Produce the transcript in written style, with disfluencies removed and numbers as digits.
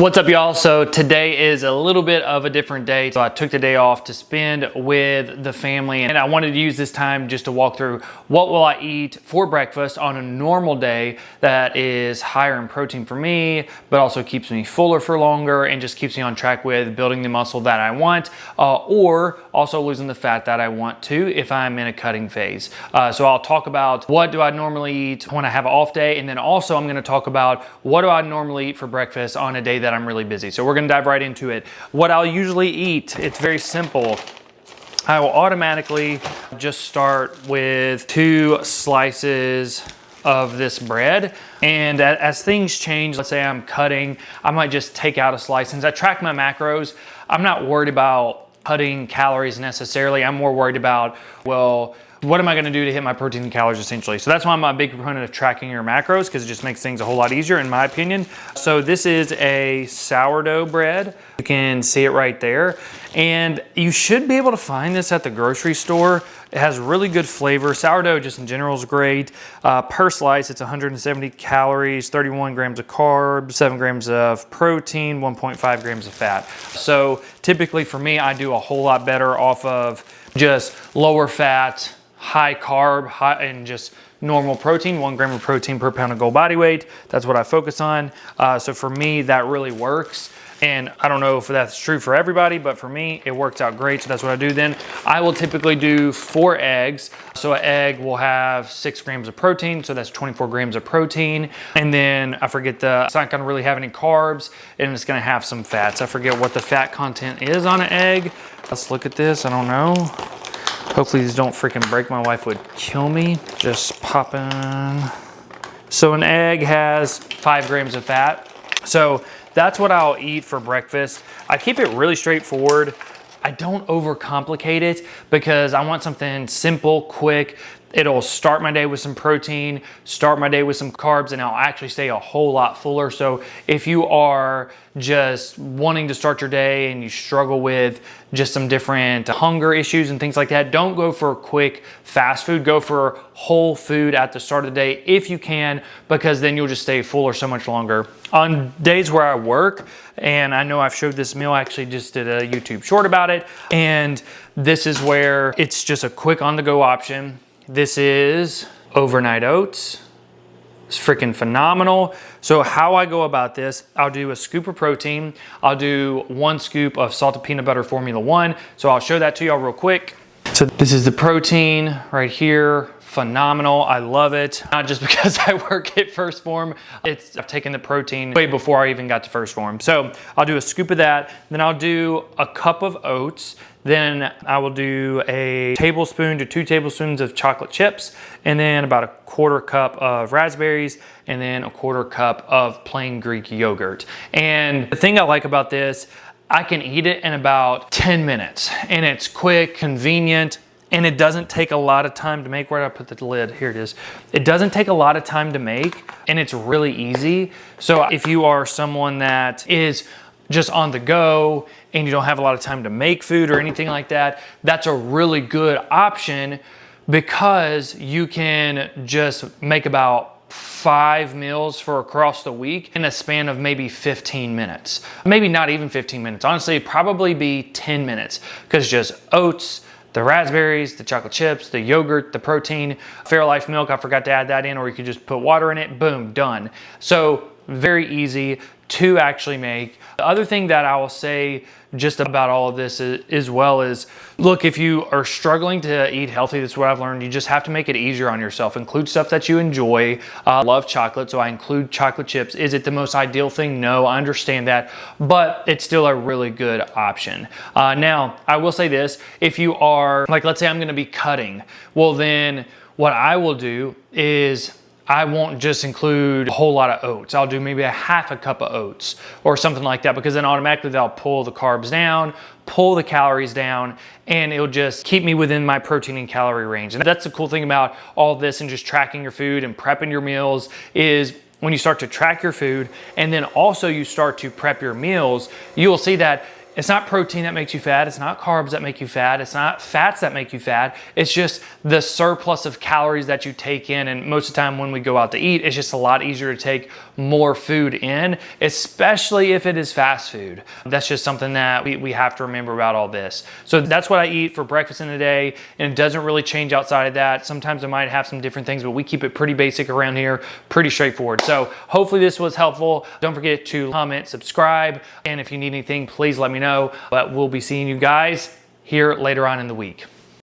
What's up, y'all? So today is a little bit of a different day. So I took the day off to spend with the family, and I wanted to use this time just to walk through what will I eat for breakfast on a normal day that is higher in protein for me, but also keeps me fuller for longer and just keeps me on track with building the muscle that I want, or also losing the fat that I want to if I'm in a cutting phase. So I'll talk about what do I normally eat when I have an off day, and then also I'm gonna talk about what do I normally eat for breakfast on a day that I'm really busy. So we're gonna dive right into it. What I'll usually eat, it's very simple. I will automatically just start with 2 slices of this bread. And as things change, let's say I'm cutting, I might just take out a slice. Since I track my macros, I'm not worried about cutting calories necessarily. I'm more worried about, well, what am I gonna do to hit my protein and calories essentially? So that's why I'm a big proponent of tracking your macros, because it just makes things a whole lot easier in my opinion. So this is a sourdough bread. You can see it right there. And you should be able to find this at the grocery store. It has really good flavor. Sourdough just in general is great. Per slice, it's 170 calories, 31 grams of carbs, 7 grams of protein, 1.5 grams of fat. So typically for me, I do a whole lot better off of just lower fat, high carb, and just normal protein, 1 gram of protein per pound of goal body weight. That's what I focus on. So for me, that really works. And I don't know if that's true for everybody, but for me, it works out great. So that's what I do then. I will typically do 4 eggs. So an egg will have 6 grams of protein. So that's 24 grams of protein. And then I forget it's not gonna really have any carbs, and it's gonna have some fats. I forget what the fat content is on an egg. Let's look at this, I don't know. Hopefully these don't freaking break. My wife would kill me. Just popping. So an egg has 5 grams of fat. So that's what I'll eat for breakfast. I keep it really straightforward. I don't overcomplicate it because I want something simple, quick. It'll start my day with some protein, start my day with some carbs, and I'll actually stay a whole lot fuller. So if you are just wanting to start your day and you struggle with just some different hunger issues and things like that, don't go for quick fast food. Go for whole food at the start of the day if you can, because then you'll just stay fuller so much longer. On days where I work, and I know I've showed this meal, I actually just did a YouTube short about it, and this is where it's just a quick on-the-go option. This is overnight oats. It's freaking phenomenal. So how I go about this, I'll do a scoop of protein. I'll do 1 scoop of salted peanut butter Formula 1. So I'll show that to y'all real quick. So this is the protein right here. Phenomenal, I love it. Not just because I work at 1st Phorm, I've taken the protein way before I even got to 1st Phorm. So I'll do a scoop of that, then I'll do a cup of oats, then I will do a tablespoon to 2 tablespoons of chocolate chips, and then about a 1/4 cup of raspberries, and then a 1/4 cup of plain Greek yogurt. And the thing I like about this, I can eat it in about 10 minutes, and it's quick, convenient, and it doesn't take a lot of time to make. Where did I put the lid? Here it is. It doesn't take a lot of time to make, and it's really easy. So if you are someone that is just on the go and you don't have a lot of time to make food or anything like that, that's a really good option, because you can just make about 5 meals for across the week in a span of maybe 15 minutes. Maybe not even 15 minutes. Honestly, it'd probably be 10 minutes, because just oats, the raspberries, the chocolate chips, the yogurt, the protein, Fairlife milk, I forgot to add that in, or you could just put water in it, boom, done. So very easy to actually make. The other thing that I will say just about all of this as well is, look, if you are struggling to eat healthy, that's what I've learned, you just have to make it easier on yourself. Include stuff that you enjoy. I love chocolate, so I include chocolate chips. Is it the most ideal thing? No, I understand that, but it's still a really good option. Now, I will say this, if you are, like, let's say I'm gonna be cutting, well then what I will do is I won't just include a whole lot of oats. I'll do maybe a 1/2 cup of oats or something like that, because then automatically they'll pull the carbs down, pull the calories down, and it'll just keep me within my protein and calorie range. And that's the cool thing about all this and just tracking your food and prepping your meals is, when you start to track your food and then also you start to prep your meals, you will see that It's not protein that makes you fat. It's not carbs that make you fat. It's not fats that make you fat. It's just the surplus of calories that you take in. And most of the time when we go out to eat, it's just a lot easier to take more food in, especially if it is fast food. That's just something that we have to remember about all this. So that's what I eat for breakfast in a day, and it doesn't really change outside of that. Sometimes I might have some different things, but we keep it pretty basic around here, pretty straightforward. So hopefully this was helpful. Don't forget to comment, subscribe, and if you need anything, please let me know. But we'll be seeing you guys here later on in the week.